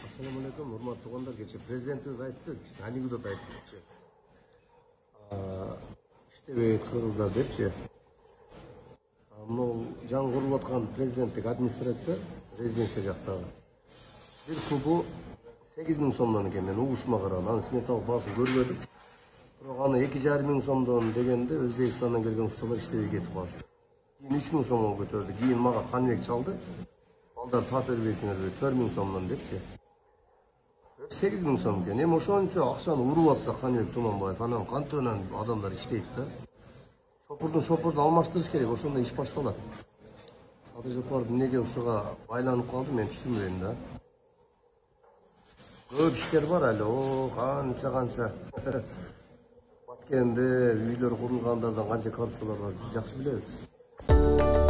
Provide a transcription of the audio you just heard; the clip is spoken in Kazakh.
Assalamu alaikum, hurmatli tug'anlar. Kecha prezident o'zi aytdi, anekdot aytdi. İşte kırmızılar depçi. Mынау жаңы құрылып жатқан президенттік администрация, резиденция жақтағы. Bir кубы 8.000 сомдан екен, мен уғышыма қараған, аны сметалық басын көрмедім. Бірақ аны 2,5 сомдан дегенде Өзбекстаннан келген ұсталар іштебей кетіп қалышты. Кейін 3.000 сомға көтерді. Кейін маған қанбек çalды. Балдар тап бербейсіңдер бе, 4.000 сомдан депчи. 8.000 сом екен. Эми ошончо акчаны уруп атса Каныбек Туманбаев, анан кантөнөн адамдар иштейт да. Шопурду алмаштырыш керек, ошондо иш башталат. Садыжапар эмнеге ушуга байланып калды, мен түшүнбөйм да. Көп иштер бар эле, канча. Баткенде үйлөр курулгандардан канча коррупциялар бар, биз жакшы билебиз.